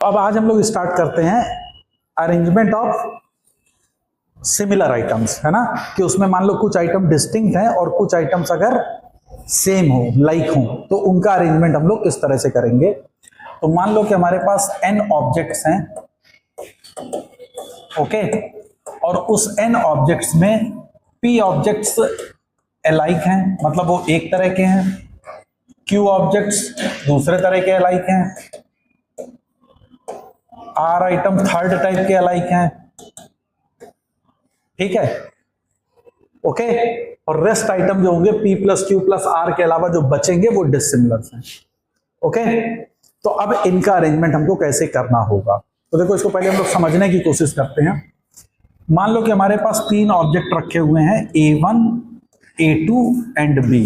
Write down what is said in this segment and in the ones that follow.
तो अब आज हम लोग स्टार्ट करते हैं अरेंजमेंट ऑफ सिमिलर आइटम्स, है ना। कि उसमें मान लो कुछ आइटम डिस्टिंक्ट हैं और कुछ आइटम्स अगर सेम हो, लाइक हो, तो उनका अरेंजमेंट हम लोग किस तरह से करेंगे। तो मान लो कि हमारे पास n ऑब्जेक्ट्स हैं, ओके, और उस n ऑब्जेक्ट्स में p ऑब्जेक्ट्स अलाइक हैं, मतलब वो एक तरह के हैं, q ऑब्जेक्ट्स दूसरे तरह के अलाइक हैं, r आइटम थर्ड टाइप के अलाइक हैं, ठीक है, ओके। और रेस्ट आइटम जो होंगे p plus q plus r के अलावा जो बचेंगे वो डिसिमिलर्स हैं, ओके। तो अब इनका अरेंजमेंट हमको कैसे करना होगा, तो देखो इसको पहले हम लोग समझने की कोशिश करते हैं। मान लो कि हमारे पास तीन ऑब्जेक्ट रखे हुए हैं A1, A2 एंड B।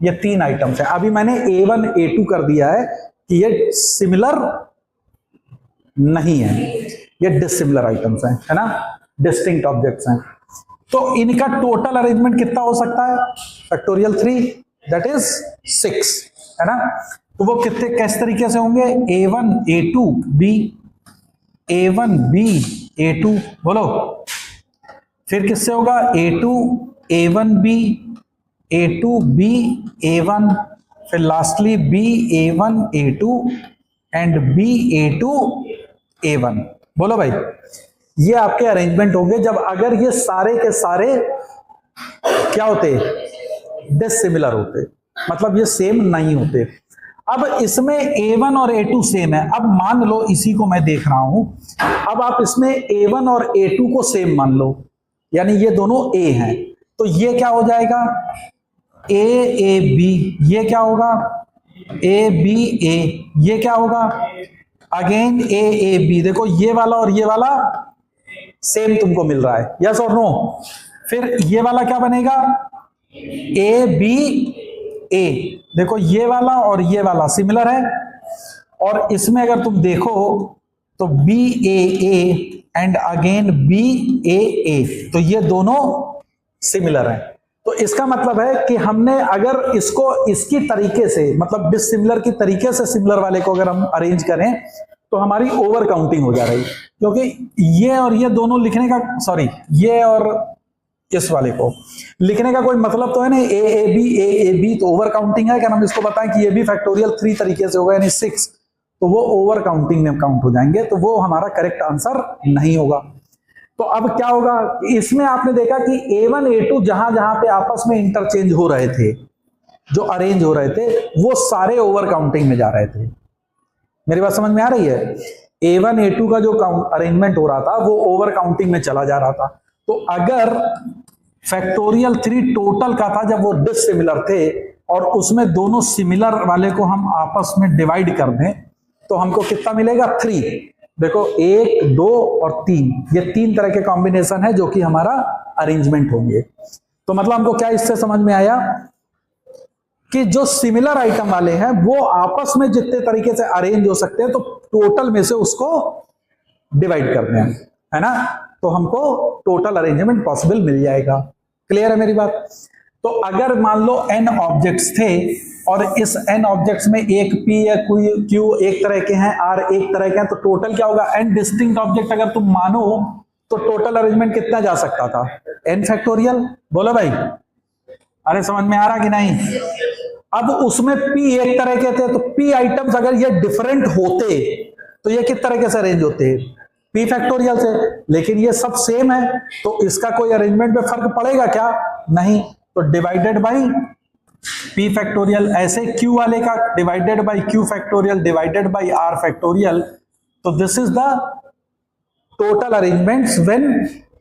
ये तीन आइटम्स हैं। अभी मैंने A1 A2 कर दिया है कि ये सिमिलर नहीं है, ये डिसिमिलर आइटम्स हैं, है ना, डिस्टिंक्ट ऑब्जेक्ट्स हैं। तो इनका टोटल अरेंजमेंट कितना हो सकता है, फैक्टोरियल 3 दैट इज 6, है ना। तो वो कितने किस तरीके से होंगे, A1 A2 B, A1 B A2, बोलो फिर किससे होगा, A2 A1 B, A2 B A1, फिर lastly B A1 A2 and B A2 A1। बोलो भाई, ये आपके अरेंजमेंट होंगे जब अगर ये सारे के सारे क्या होते, डिसिमिलर होते, मतलब ये सेम नहीं होते। अब इसमें A1 और A2 सेम है। अब मान लो इसी को मैं देख रहा हूं, अब आप इसमें A1 और A2 को सेम मान लो, यानी ये दोनों A हैं, तो ये क्या हो जाएगा, A A B, ये क्या होगा, A B A, ये क्या होगा, अगेन A A B। देखो ये वाला और ये वाला सेम तुमको मिल रहा है, यस और नो। फिर ये वाला क्या बनेगा, A B A, देखो ये वाला और ये वाला सिमिलर है। और इसमें अगर तुम देखो तो B A A and again B A A, तो ये दोनों सिमिलर हैं। तो इसका मतलब है कि हमने अगर इसको इसकी तरीके से, मतलब डिसिमिलर की तरीके से सिमिलर वाले को अगर हम अरेंज करें तो हमारी ओवर काउंटिंग हो जा रही, क्योंकि ये और ये दोनों लिखने का, सॉरी ये और इस वाले को लिखने का कोई मतलब तो है नहीं, ए बी तो ओवर काउंटिंग है। क्या हम इसको बताएं कि ये भी फैक्टोरियल 3 तरीके से होगा यानी 6, तो वो ओवर काउंटिंग में काउंट हो जाएंगे, तो वो हमारा करेक्ट आंसर नहीं होगा। तो अब क्या होगा, इसमें आपने देखा कि A1 A2 जहां जहां पे आपस में इंटरचेंज हो रहे थे, जो अरेंज हो रहे थे, वो सारे ओवर काउंटिंग में जा रहे थे। मेरी बात समझ में आ रही है, A1 A2 का जो अरेंजमेंट हो रहा था वो ओवर काउंटिंग में चला जा रहा था। तो अगर फैक्टोरियल 3 टोटल का था जब वो डिसिमिलर थे और उसमें दोनों सिमिलर वाले को हम आपस में डिवाइड कर दें तो हमको कितना मिलेगा, 3। देखो 1 2 और 3, ये 3 तरह के कॉम्बिनेशन है जो कि हमारा अरेंजमेंट होंगे। तो मतलब हमको क्या इससे समझ में आया कि जो सिमिलर आइटम वाले हैं वो आपस में जितने तरीके से अरेंज हो सकते हैं, तो टोटल में से उसको डिवाइड करते हैं, है ना, तो हमको टोटल अरेंजमेंट पॉसिबल मिल जाएगा। क्लियर है मेरी बात। तो अगर मान लो n ऑब्जेक्ट्स थे और इस n ऑब्जेक्ट्स में एक p या q एक तरह के हैं, r एक तरह के हैं, तो टोटल क्या होगा, n डिस्टिंक्ट ऑब्जेक्ट अगर तुम मानो तो टोटल अरेंजमेंट कितना जा सकता था, n फैक्टोरियल। बोलो भाई, अरे समझ में आ रहा कि नहीं। अब उसमें p एक तरह के थे, तो p आइटम्स अगर ये डिफरेंट होते तो ये किस तरह से अरेंज होते, p फैक्टोरियल से, लेकिन ये सब सेम है तो इसका कोई अरेंजमेंट में फर्क पड़ेगा क्या, नहीं। तो डिवाइडेड बाई p फैक्टोरियल, ऐसे q वाले का divided by q factorial divided by r factorial. तो this is the total arrangements when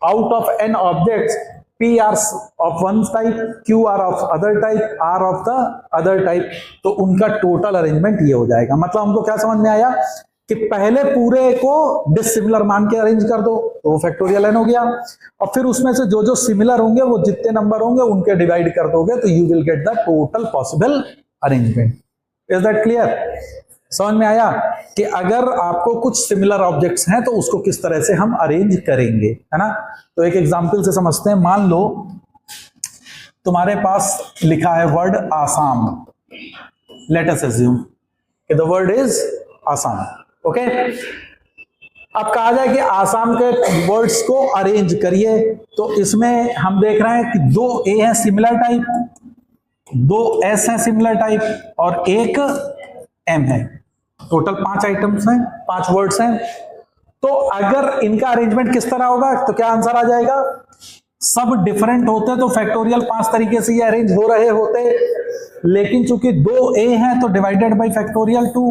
out of n objects p are of one type, q are of other type, r of the other type, तो उनका total arrangement ये हो जाएगा। मतलब हमको क्या समझ में आया कि पहले पूरे को डिसिमिलर मान के अरेंज कर दो तो वो फैक्टोरियल n हो गया, और फिर उसमें से जो जो सिमिलर होंगे वो जितने नंबर होंगे उनके डिवाइड कर दोगे तो you will get the total possible arrangement. Is that clear, समझ में आया कि अगर आपको कुछ सिमिलर ऑब्जेक्ट्स हैं तो उसको किस तरह से हम अरेंज करेंगे, है ना। तो एक एग्जांपल से समझते हैं। मान लो तुम्हारे पास लिखा है word Assam, let us assume कि the word is Assam, okay, अब कहा जाए कि आसाम के वर्ड्स को अरेंज करिए, तो इसमें हम देख रहे हैं कि 2 ए है सिमिलर टाइप, 2 एस है सिमिलर टाइप और 1 एम है। टोटल 5 आइटम्स हैं, 5 वर्ड्स हैं। तो अगर इनका अरेंजमेंट किस तरह होगा, तो क्या आंसर आ जाएगा? सब डिफरेंट होते तो फैक्टोरियल 5 तरीके से ये अरेंज हो रहे होते, लेकिन चूंकि 2 ए हैं तो डिवाइडेड बाय फैक्टोरियल 2,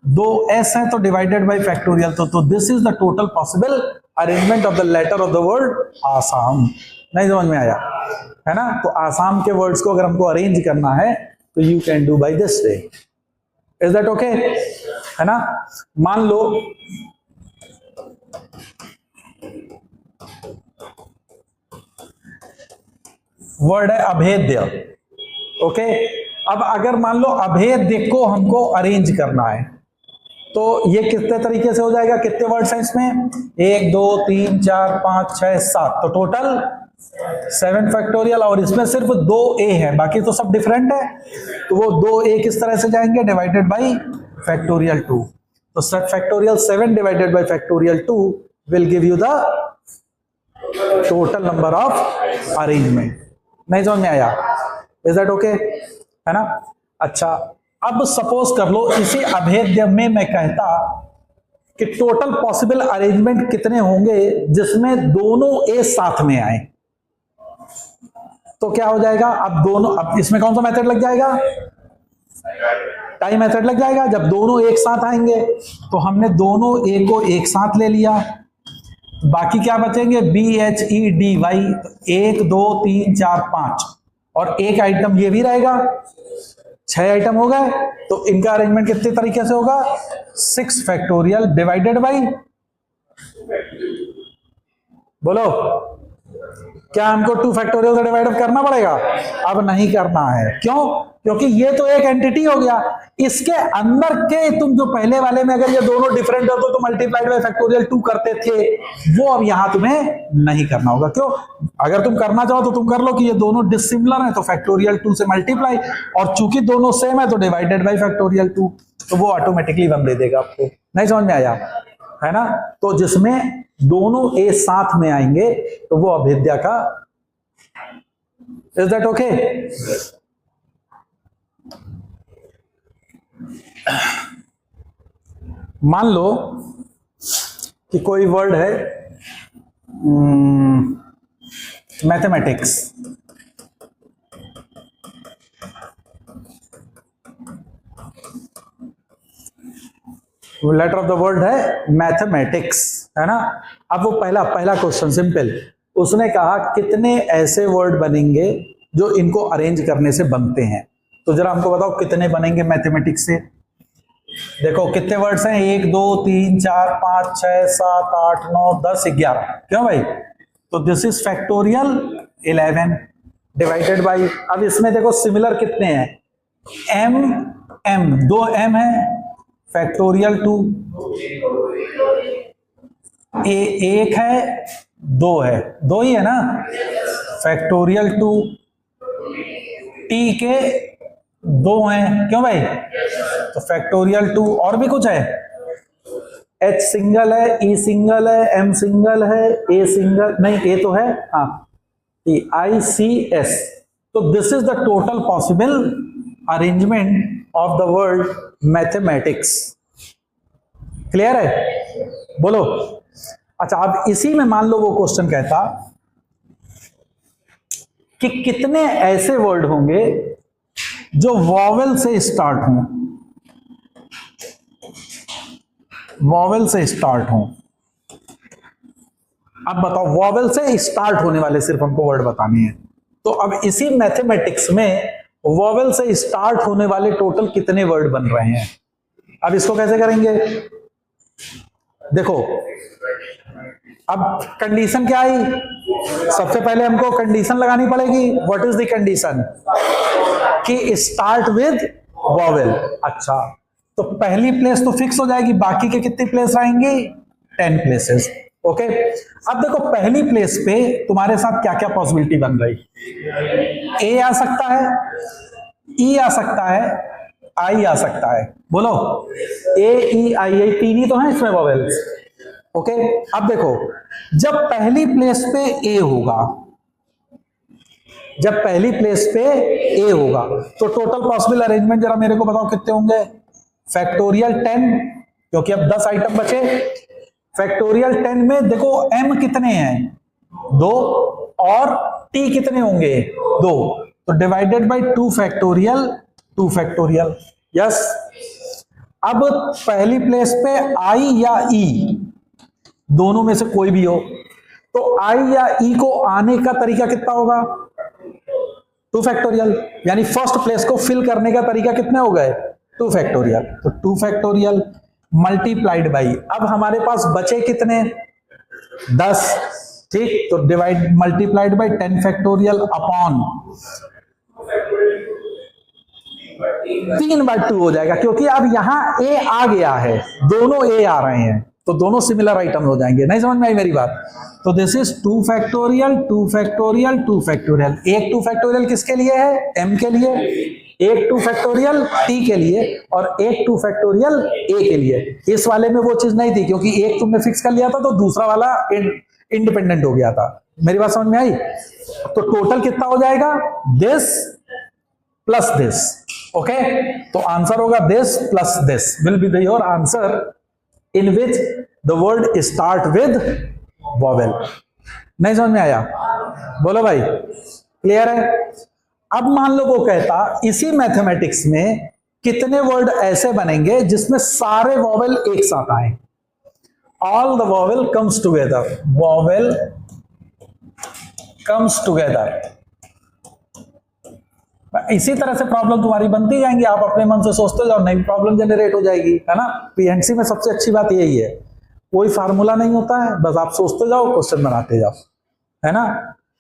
2 एस है तो डिवाइडेड बाय फैक्टोरियल 2। तो this is the total possible arrangement of the letter of the word Assam. नहीं समझ में आया है ना? तो आसाम के वर्ड्स को अगर हमको अरेंज करना है तो you can do by this way. Is that okay? है ना? मान लो वर्ड है अभेद्य। ओके, अब अगर मान लो अभेद्य को हमको अरेंज करना है तो ये कितने तरीके से हो जाएगा? कितने वर्ड्स हैं इसमें? 1 2 3 4 5 6 7, तो टोटल 7 फैक्टोरियल। और इसमें सिर्फ 2 ए है, बाकी तो सब डिफरेंट है। तो वो 2 ए किस तरह से जाएंगे? Divided by factorial 2। तो factorial 7 divided by factorial 2 will give you the total number of arrangement. नहीं समझ में आया? Is that okay? है ना? अच्छा, अब सपोज कर लो इसी अभेद्य में मैं कहता कि टोटल पॉसिबल अरेंजमेंट कितने होंगे जिसमें दोनों ए साथ में आए, तो क्या हो जाएगा? अब इसमें कौन सा मेथड लग जाएगा? टाई मेथड लग जाएगा। जब दोनों एक साथ आएंगे तो हमने दोनों ए को एक साथ ले लिया, बाकी क्या बचेंगे? BHEDY, 1 2 3 4 5, और एक आइटम ये भी रहेगा। 6 आइटम हो गए। तो इनका अरेंजमेंट कितने तरीके से होगा? 6 फैक्टोरियल डिवाइडेड बाई, बोलो क्या हमको 2 फैक्टोरियल से डिवाइड करना पड़ेगा? अब नहीं करना है। क्यों? क्योंकि ये तो एक एंटिटी हो गया, इसके अंदर के तुम जो पहले वाले में अगर ये दोनों डिफरेंट हो तो मल्टीप्लाइड बाय फैक्टोरियल 2 करते थे, वो अब यहां तुम्हें नहीं करना होगा। क्यों? अगर तुम करना चाहो तो तुम कर लो कि ये दोनों डिसिमिलर हैं तो फैक्टोरियल 2 से मल्टीप्लाई, और चूंकि दोनों सेम है तो डिवाइडेड बाय फैक्टोरियल 2, तो वो ऑटोमेटिकली 1 दे देगा आपको। नहीं समझ में आया? है ना? तो जिसमें दोनों ए साथ में आएंगे तो वो अभेद्य का। Is that okay? मान लो कि कोई वर्ड है mathematics, letter of the word है मैथमेटिक्स, है ना? अब वो पहला क्वेश्चन सिंपल, उसने कहा कितने ऐसे वर्ड बनेंगे जो इनको अरेंज करने से बनते हैं। तो जरा हमको बताओ कितने बनेंगे मैथमेटिक्स से। देखो कितने वर्ड्स हैं? 1 2 3 4 5 6 7 8 9 10 11। क्यों भाई? तो this is factorial 11 divided by, अब इसमें देखो सिमिलर कितने हैं? m 2 m है, फैक्टोरियल 2 1 है, 2 है, 2 ही है ना, फैक्टोरियल 2 t के 2 हैं। क्यों भाई? तो फैक्टोरियल 2, और भी कुछ है? h सिंगल है, e सिंगल है, m सिंगल है, a सिंगल नहीं, a तो है, हाँ, ICS। तो this is the total possible arrangement of the word mathematics. Clear है? बोलो। अच्छा, अब इसी में मान लो वो क्वेश्चन कहता कि कितने ऐसे वर्ड होंगे जो वॉवेल से स्टार्ट हों, वॉवेल से स्टार्ट हों। अब बताओ, वॉवेल से स्टार्ट होने वाले सिर्फ हमको वर्ड बताने हैं। तो अब इसी मैथमेटिक्स में वॉवेल से स्टार्ट होने वाले टोटल कितने वर्ड बन रहे हैं? अब इसको कैसे करेंगे? देखो, अब कंडीशन क्या आई? सबसे पहले हमको कंडीशन लगानी पड़ेगी। What is the condition? कि स्टार्ट विद वॉवेल। अच्छा, तो पहली प्लेस तो फिक्स हो जाएगी, बाकी के कितनी प्लेस आएंगी? 10 प्लेसेस। ओके, अब देखो पहली प्लेस पे तुम्हारे साथ क्या क्या पॉसिबिलिटी बन रही? ए आ सकता है, ई आ सकता है, आई आ सकता है। बोलो ए ई आई आई, तीन ही तो हैं इसमें वॉवेल्स। ओके, अब देखो जब पहली प्लेस पे ए होगा, जब पहली प्लेस पे ए होगा तो टोटल पॉसिबल अरेंजमेंट जरा मेरे को बताओ कितने होंगे? फैक्टोरियल 10, क्योंकि अब 10 आइटम बचे। फैक्टोरियल 10 में देखो m कितने हैं? 2, और t कितने होंगे? 2, तो divided by 2 factorial, 2 factorial. Yes, अब पहली प्लेस पे i या e, दोनों में से कोई भी हो, तो i या e को आने का तरीका कितना होगा? 2 फैक्टोरियल, यानी फर्स्ट प्लेस को फिल करने का तरीका कितने हो गए? 2 फैक्टोरियल। तो 2 फैक्टोरियल मल्टीप्लाइड बाई, अब हमारे पास बचे कितने? 10, ठीक, तो divide multiplied by 10 factorial upon 3/2 हो जाएगा, क्योंकि अब यहां ए आ गया है, दोनों ए आ रहे हैं, तो दोनों सिमिलर आइटम हो जाएंगे। नहीं समझ में आई मेरी बात? तो this is 2 factorial, 2 factorial, 2 factorial. एक 2 फैक्टोरियल किसके लिए है? m के लिए, एक 2 फैक्टोरियल t के लिए, और एक 2 फैक्टोरियल a के लिए। इस वाले में वो चीज नहीं थी, क्योंकि एक तुमने फिक्स कर लिया था तो दूसरा वाला इंडिपेंडेंट हो गया था। मेरी बात समझ में आई? तो टोटल कितना हो जाएगा? This plus this. ओके, तो आंसर होगा this plus this will be the your answer in which the word start with vowel. नहीं समझ में आया? बोलो भाई, क्लियर है? अब मान लो वो कहता इसी मैथमेटिक्स में कितने वर्ड ऐसे बनेंगे जिसमें सारे वॉवेल एक साथ आए, all the vowel comes together, vowel comes together. इसी तरह से प्रॉब्लम तुम्हारी बनती जाएंगी, आप अपने मन से सोचते जाओ, नई प्रॉब्लम जनरेट हो जाएगी, है ना? पीएनसी में सबसे अच्छी बात यही है, कोई फार्मूला नहीं होता है, बस आप सोचते जाओ, क्वेश्चन बनाते जाओ, है ना?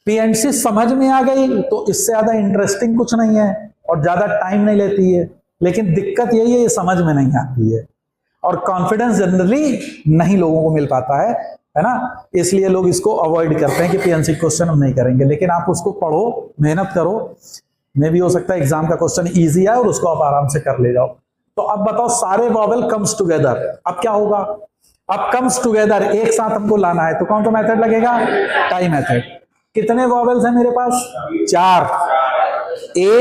पीएनसी समझ में आ गई तो इससे ज्यादा इंटरेस्टिंग कुछ नहीं है और ज्यादा टाइम नहीं लेती है, लेकिन दिक्कत यही है ये समझ में नहीं आती है, और कॉन्फिडेंस जनरली नहीं लोगों को मिल पाता है ना? इसलिए लोग इसको अवॉइड करते हैं कि पीएनसी क्वेश्चन हम नहीं करेंगे, लेकिन आप उसको पढ़ो, मेहनत करो, मे भी हो सकता है एग्जाम का क्वेश्चन इजी है और उसको आप आराम से कर ले जाओ। तो अब बताओ सारे वॉवेल कम्स टुगेदर, अब क्या होगा? अब कम्स टुगेदर एक साथ हमको लाना है, तो कौन सा मेथड लगेगा? Tie method. कितने वॉवेल्स हैं मेरे पास? 4, A,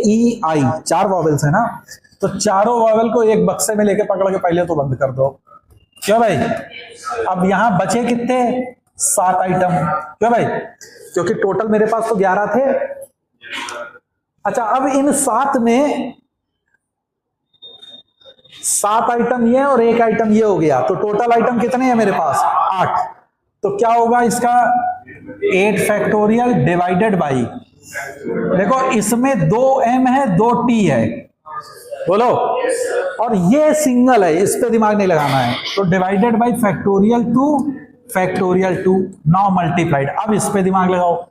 E, I, 4 वॉवेल्स है ना? तो चारों वॉवेल को एक बक्से में लेके पकड़ के पहले तो बंद कर दो। क्यों भाई? अब यहां बचे कितने? 7 आइटम। क्यों भाई? क्योंकि टोटल मेरे पास तो 11 थे। अच्छा, अब इन 7 में 7 आइटम ये और 1 आइटम ये हो गया, तो टोटल आइटम कितने हैं मेरे पास? 8। तो क्या होगा इसका? 8 फैक्टोरियल डिवाइडेड बाई, देखो इसमें 2m है 2t है, बोलो, और ये सिंगल है, इस पे दिमाग नहीं लगाना है, तो divided by factorial 2 factorial 2 now multiplied. अब इस पे दिमाग लगाओ।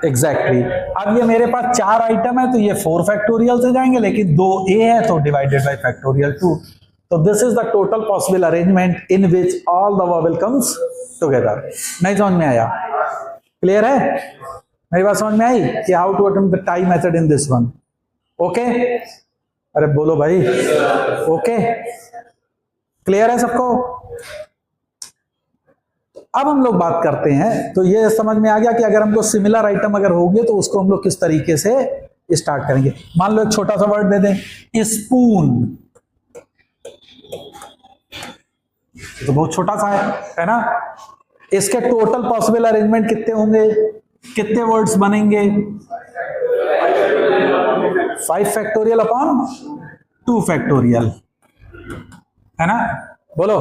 एग्जैक्टली अब ये मेरे पास 4 आइटम है तो ये 4 फैक्टोरियल से जाएंगे, लेकिन 2a है तो डिवाइडेड बाई फैक्टोरियल 2। तो this is the total possible arrangement in which all the vowel comes together. नहीं समझ में आया? क्लियर है? मेरी बात समझ में आई कि how to attempt the tie method in this one? Okay, अरे बोलो भाई, ओके, क्लियर है सबको? अब हम लोग बात करते हैं, तो ये समझ में आ गया कि अगर हमको सिमिलर आइटम अगर होंगे तो उसको हम लोग किस तरीके से स्टार्ट करेंगे। मान लो एक छोटा सा वर्ड दे दें, स्पून, तो बहुत छोटा सा है ना? इसके टोटल पॉसिबल अरेंजमेंट कितने होंगे? कितने वर्ड्स बनेंगे? 5 फैक्टोरियल अपॉन 2 फैक्टोरियल, है ना? बोलो,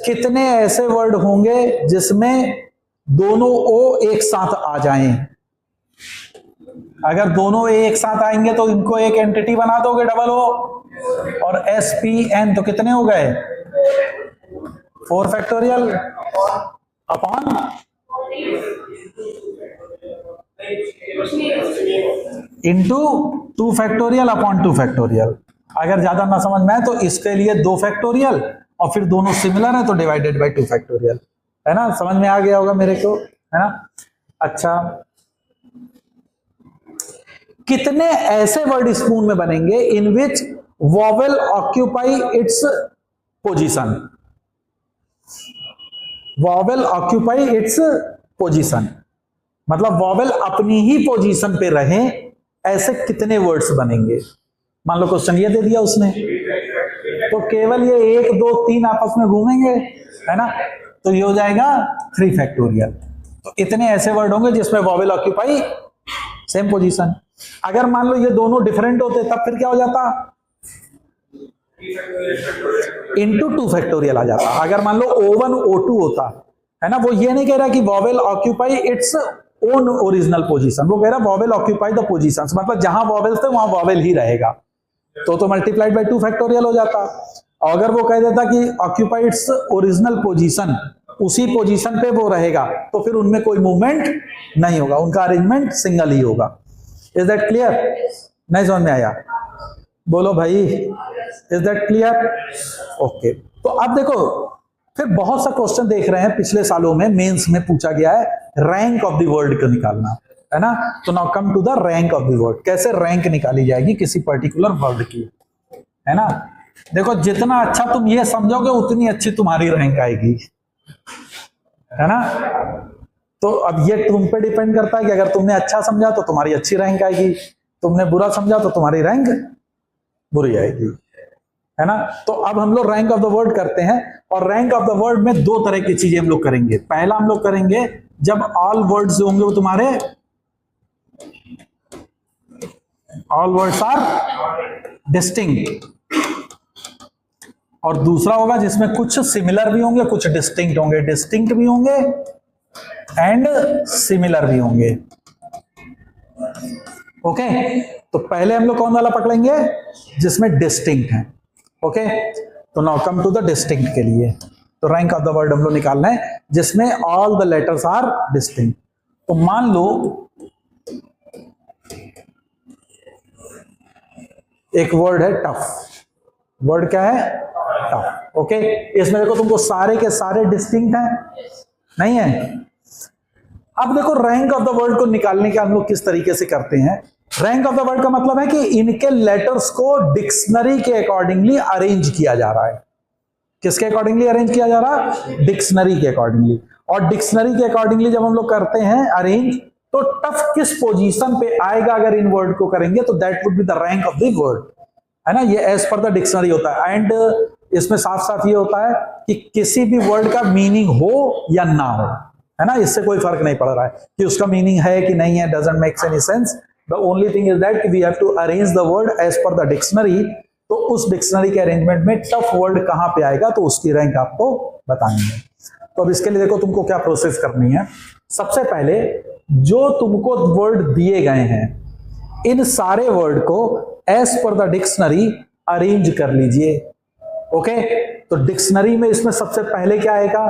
कितने ऐसे वर्ड होंगे जिसमें दोनों ओ एक साथ आ जाएं? अगर दोनों ए एक साथ आएंगे तो इनको एक एंटिटी बना दोगे, डबल ओ और एस पी एन, तो कितने हो गए? 4 factorial upon into 2 factorial upon 2 factorial. अगर ज्यादा ना समझ में आए तो इसके लिए 2 फैक्टोरियल और फिर दोनों सिमिलर है तो डिवाइडेड बाय 2 फैक्टोरियल, है ना? समझ में आ गया होगा मेरे को, है ना? अच्छा, कितने ऐसे वर्ड स्पून में बनेंगे in which vowel occupy its position, vowel occupy its position, मतलब वॉवेल अपनी ही पोजीशन पे रहे, ऐसे कितने वर्ड्स बनेंगे? मान लो क्वेश्चन ये दे दिया उसने, तो केवल ये 1 2 3 आपस में घूमेंगे, है ना, तो ये हो जाएगा 3 फैक्टोरियल। तो इतने ऐसे वर्ड होंगे जिसमें वॉवेल ऑक्यूपाई सेम पोजीशन। अगर मान लो ये दोनों डिफरेंट होते तब फिर क्या हो जाता? इंटू 2 फैक्टोरियल आ जाता। अगर मान लो O1 O2 होता, है ना, वो ये नहीं कह रहा कि vowel occupy its own original position, वो कह रहा वॉवेल ऑक्यूपाई द पोजीशंस, मतलब जहां वॉवेल्स थे वहां वॉवेल ही रहेगा, तो मल्टीप्लाइड बाय 2 फैक्टोरियल हो जाता। और अगर वो कह देता कि ऑक्यूपाई इट्स ओरिजिनल पोजीशन, उसी पोजीशन पे वो रहेगा, तो फिर उनमें कोई मूवमेंट नहीं होगा, उनका अरेंजमेंट सिंगल ही होगा। Is that clear? नहीं समझ में आया? बोलो भाई, इज दैट क्लियर? ओके। तो अब देखो, फिर बहुत सा क्वेश्चन देख रहे हैं पिछले सालों में मेंस में पूछा गया है रैंक ऑफ द वर्ड को निकालना, है ना। तो now come to the rank of the word, कैसे रैंक निकाली जाएगी किसी पर्टिकुलर वर्ड की, है ना। देखो, जितना अच्छा तुम ये समझोगे उतनी अच्छी तुम्हारी रैंक आएगी, है ना। तो अब ये तुम पे डिपेंड करता है कि अगर तुमने अच्छा समझा तो तुम्हारी अच्छी रैंक आएगी, तुमने बुरा समझा तो तुम्हारी रैंक बुरी आएगी, है ना। तो अब हम लोग रैंक ऑफ द वर्ड करते हैं, और रैंक ऑफ द वर्ड में 2 तरह की चीजें हम लोग करेंगे। पहला हम लोग करेंगे जब ऑल वर्ड्स होंगे वो तुम्हारे ऑल वर्ड्स आर डिस्टिंक्ट, और दूसरा होगा जिसमें कुछ सिमिलर भी होंगे कुछ डिस्टिंक्ट होंगे, डिस्टिंक्ट भी होंगे एंड सिमिलर भी होंगे। ओके, तो पहले हम लोग कौन वाला पकड़ेंगे? जिसमें डिस्टिंक्ट है। ओके, तो now come to the distinct के लिए, तो रैंक ऑफ द वर्ड हम लोग निकालना है जिसमें all the letters are distinct. तो मान लो एक वर्ड है टफ, वर्ड क्या है? टफ। ओके, इसमें देखो तुमको सारे के सारे डिस्टिंक्ट हैं, नहीं है। अब देखो रैंक ऑफ द वर्ड को निकालने के हम लोग किस तरीके से करते हैं। रैंक ऑफ द वर्ड का मतलब है कि इनके लेटर्स को डिक्शनरी के अकॉर्डिंगली अरेंज किया जा रहा है। किसके अकॉर्डिंगली अरेंज किया जा रहा है? डिक्शनरी के अकॉर्डिंगली। और डिक्शनरी के अकॉर्डिंगली जब हम लोग करते हैं अरेंज, तो टफ किस पोजीशन पे आएगा अगर इन वर्ड को करेंगे, तो that would be the rank of the word, है ना। ये एज पर द डिक्शनरी होता है। एंड इसमें साफ साफ ये होता है कि किसी भी वर्ड का मीनिंग हो या ना हो, है ना, इससे कोई फर्क नहीं पड़ रहा है कि उसका मीनिंग है कि नहीं है, doesn't make any sense. The only thing is that we have to arrange the word as per the dictionary. तो उस डिक्शनरी के अरेंजमेंट में टफ वर्ड कहां पे आएगा तो उसकी रैंक आपको बताएंगे। तो अब इसके लिए देखो तुमको क्या प्रोसेस करनी है। सबसे पहले जो तुमको वर्ड दिए गए हैं, इन सारे वर्ड को as per the dictionary arrange कर लीजिए। ओके, तो डिक्शनरी में इसमें सबसे पहले क्या आएगा?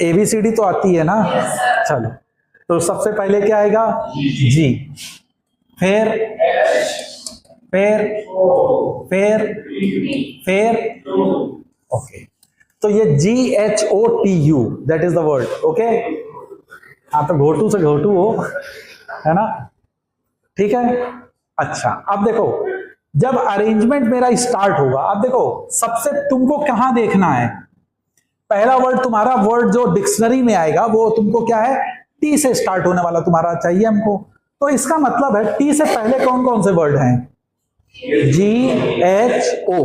ABCD तो आती है ना, चलो, तो सबसे पहले क्या आएगा? जी, फिर ओके, तो ये GHOTU that is the word. Okay, हाँ, तो घोटू से घोटू हो, है ना, ठीक है। अच्छा, अब देखो जब अरेंजमेंट मेरा स्टार्ट होगा, अब देखो सबसे तुमको कहां देखना है, पहला वर्ड तुम्हारा वर्ड जो डिक्शनरी में आएगा वो तुमको क्या है? T से स्टार्ट होने वाला तुम्हारा चाहिए हमको। तो इसका मतलब है T से पहले कौन कौन से वर्ड हैं? GHO।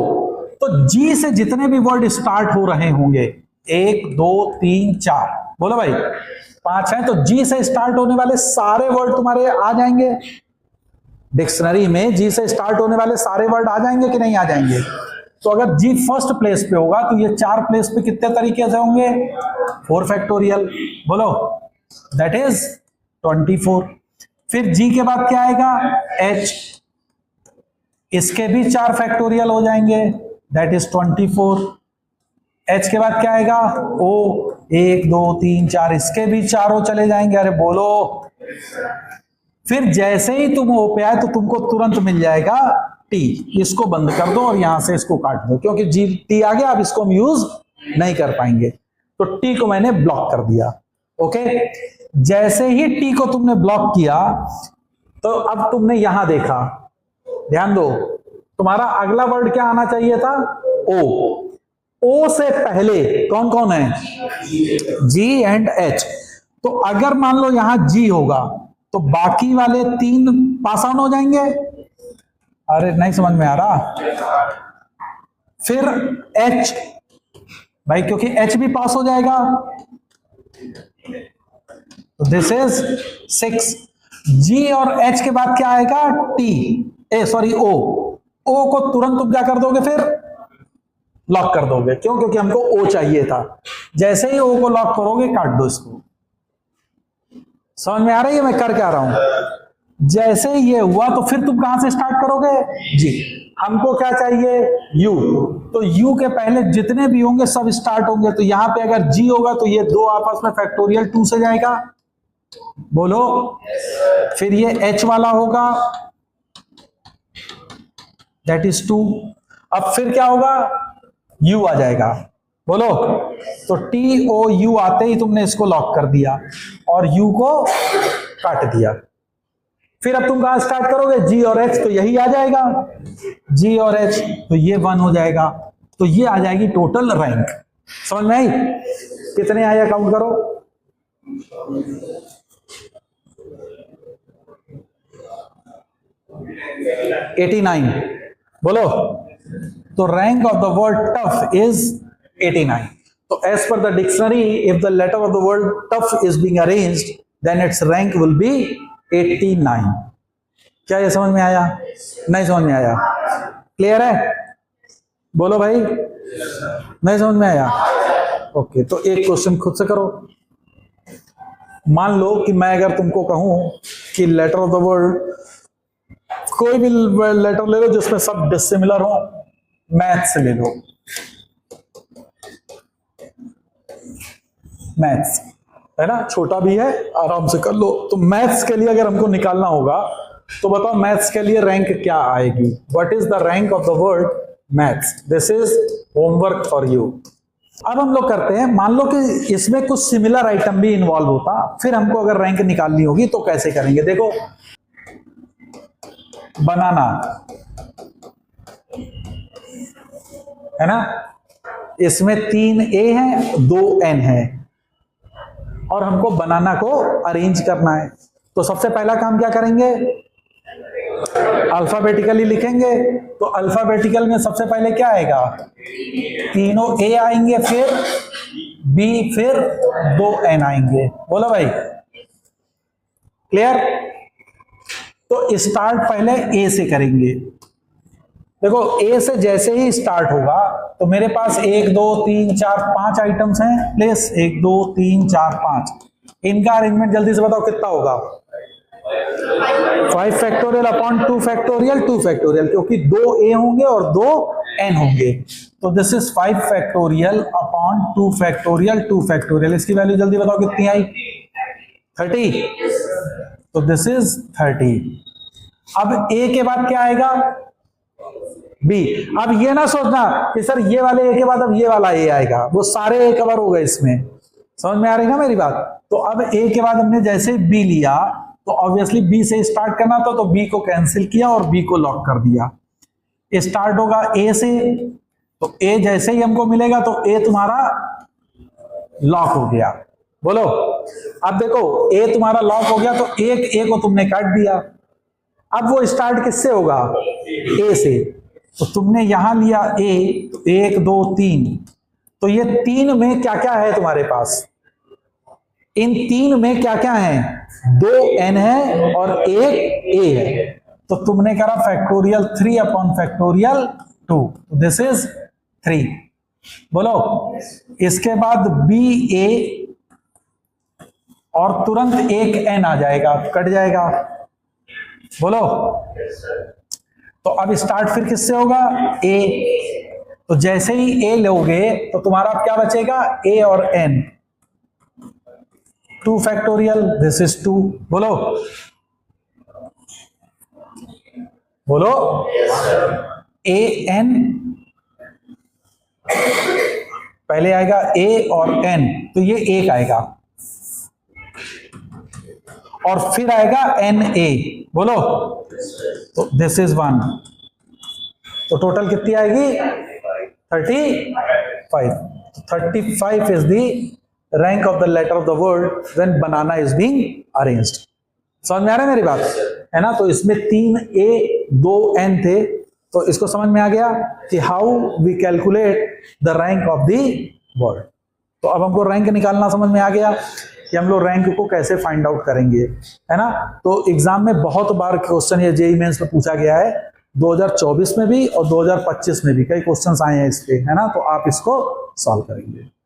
तो G से जितने भी वर्ड स्टार्ट हो रहे होंगे, 1 2 3 4, बोलो भाई 5 हैं, तो G से स्टार्ट होने वाले सारे वर्ड तुम्हारे आ जाएंगे डिक्शनरी में। G से स्टार्ट होने वाले सारे वर्ड आ जाएंगे कि नहीं आ जाएंगे? तो अगर G फर्स्ट प्लेस पे होगा तो ये 4 प्लेस पे कितने तरीके से होंगे? 4 फैक्टोरियल, बोलो, दैट इज 24। फिर G के बाद क्या आएगा? H, इसके भी 4 फैक्टोरियल हो जाएंगे, दैट इज 24। H के बाद क्या आएगा? O, 1 2 3 4, इसके भी 4 चले जाएंगे, अरे बोलो। फिर जैसे ही तुम O पे आए तो तुमको तुरंत मिल जाएगा T, इसको बंद कर दो और यहां से इसको काट दो, क्योंकि T आ गया, अब इसको हम यूज नहीं कर पाएंगे, तो T को मैंने ब्लॉक कर दिया। ओके, जैसे ही T को तुमने ब्लॉक किया तो अब तुमने यहां देखा, ध्यान दो, तुम्हारा अगला वर्ड क्या आना चाहिए था? ओ। ओ से पहले कौन कौन है? जी एंड एच। तो अगर मान लो यहां जी होगा तो बाकी वाले 3 पास ऑन हो जाएंगे। अरे नहीं समझ में आ रहा? फिर एच भाई, क्योंकि एच भी पास हो जाएगा, तो दिस इज 6। जी और एच के बाद क्या आएगा? टी, सॉरी ओ। ओ को तुरंत तुम क्या कर दोगे? फिर लॉक कर दोगे। क्यों? क्योंकि हमको ओ चाहिए था। जैसे ही ओ को लॉक करोगे काट दो इसको। समझ में आ रही है मैं कर क्या रहा हूं? जैसे ये हुआ तो फिर तुम कहां से स्टार्ट करोगे? जी। हमको क्या चाहिए? यू। तो यू के पहले जितने भी होंगे सब स्टार्ट होंगे। तो यहां पे अगर जी होगा तो ये 2 आपस में फैक्टोरियल 2 से जाएगा। बोलो। फिर ये एच वाला होगा, दैट इज 2। अब फिर क्या होगा? यू आ जाएगा। बोलो। तो टी ओ यू आते ही तुमने इसको लॉक कर दिया और यू को काट दिया। फिर अब तुम कहां स्टार्ट करोगे? जी और एच, तो यही आ जाएगा। जी और एच, तो ये 1 हो जाएगा। तो ये आ जाएगी टोटल रैंक। समझ में आई? कितने आया काउंट करो। 89। बोलो। तो rank of the word tough is 89। तो as per the dictionary, if the letter of the word tough is being arranged, then its rank will be 89। क्या ये समझ में आया? नहीं समझ में आया? क्लियर है? बोलो भाई। नहीं समझ में आया? ओके। तो एक क्वेश्चन खुद से करो। मान लो कि मैं अगर तुमको कहूं कि लेटर ऑफ द वर्ड, कोई भी लेटर ले लो जिसमें सब डिसिमिलर हो, मैथ से ले लो। मैथ्स है ना, छोटा भी है, आराम से कर लो। तो मैथ्स के लिए अगर हमको निकालना होगा तो बताओ मैथ्स के लिए रैंक क्या आएगी? What is the rank of the word maths? This is homework for you. अब हम लोग करते हैं, मान लो कि इसमें कुछ सिमिलर आइटम भी इन्वॉल्व होता, फिर हमको अगर रैंक निकालनी होगी तो कैसे करेंगे? देखो, बनाना है ना, इसमें 3 ए है 2 एन है और हमको बनाना को अरेंज करना है। तो सबसे पहला काम क्या करेंगे? अल्फाबेटिकली लिखेंगे। तो अल्फाबेटिकल में सबसे पहले क्या आएगा? तीनों ए आएंगे, फिर बी, फिर 2 एन आएंगे। बोलो भाई। क्लियर? तो स्टार्ट पहले ए से करेंगे। देखो, ए से जैसे ही स्टार्ट होगा तो मेरे पास 1 2 3 4 5 आइटम्स हैं प्लेस। 1 2 3 4 5। इनका अरेंजमेंट जल्दी से बताओ कितना होगा? 5 फैक्टोरियल अपॉन 2 फैक्टोरियल 2 फैक्टोरियल, क्योंकि 2 ए होंगे और 2 एन होंगे। तो this is 5 factorial upon 2 factorial 2 factorial. इसकी वैल्यू जल्दी बताओ कितनी आई? 30। तो दिस इज 30। अब ए के बाद क्या आएगा? बी। अब ये ना सोचना कि सर ये वाले ए के बाद अब ये वाला ए आएगा, वो सारे ए कवर हो गए इसमें। समझ में आ रही ना मेरी बात? तो अब ए के बाद हमने जैसे बी लिया तो ऑब्वियसली बी से स्टार्ट करना था, तो बी को कैंसिल किया और बी को लॉक कर दिया। स्टार्ट होगा ए से, तो ए जैसे ही हमको मिलेगा तो ए तुम्हारा लॉक हो गया। बोलो। अब देखो, ए तुम्हारा लॉक हो गया तो एक ए को तुमने काट दिया। अब वो स्टार्ट किससे होगा? ए से। तो तुमने यहां लिया ए, तो 1 2 3। तो ये 3 में क्या क्या है तुम्हारे पास? इन 3 में क्या क्या है? 2 एन है और 1 ए है। तो तुमने करा फैक्टोरियल 3 अपॉन फैक्टोरियल 2। तो दिस इज 3। बोलो। इसके बाद बी ए और तुरंत 1 एन आ जाएगा, कट जाएगा। बोलो। तो अब स्टार्ट फिर किससे होगा? ए। तो जैसे ही ए लोगे तो तुम्हारा क्या बचेगा? ए और एन। 2 factorial, this is 2। बोलो। बोलो। ए एन, पहले आएगा ए और एन, तो ये 1 आएगा और फिर आएगा एन ए। बोलो। तो दिस इज 1। तो टोटल कितनी आएगी 35। 35 is the rank of the letter of the word when banana is being arranged. समझ में आ रहा है मेरी बात, है ना? तो इसमें 3A 2N थे, तो इसको समझ में आ गया कि how we calculate the rank of the word. तो अब हमको रैंक निकालना समझ में आ गया कि हम लोग रैंक को कैसे फाइंड आउट करेंगे, है ना? तो एग्जाम में बहुत बार क्वेश्चन ये जेईई मेंस में पूछा गया है, 2024 में भी और 2025 में भी कई क्वेश्चंस आए हैं इस पे, है ना? तो आप इसको सॉल्व करेंगे।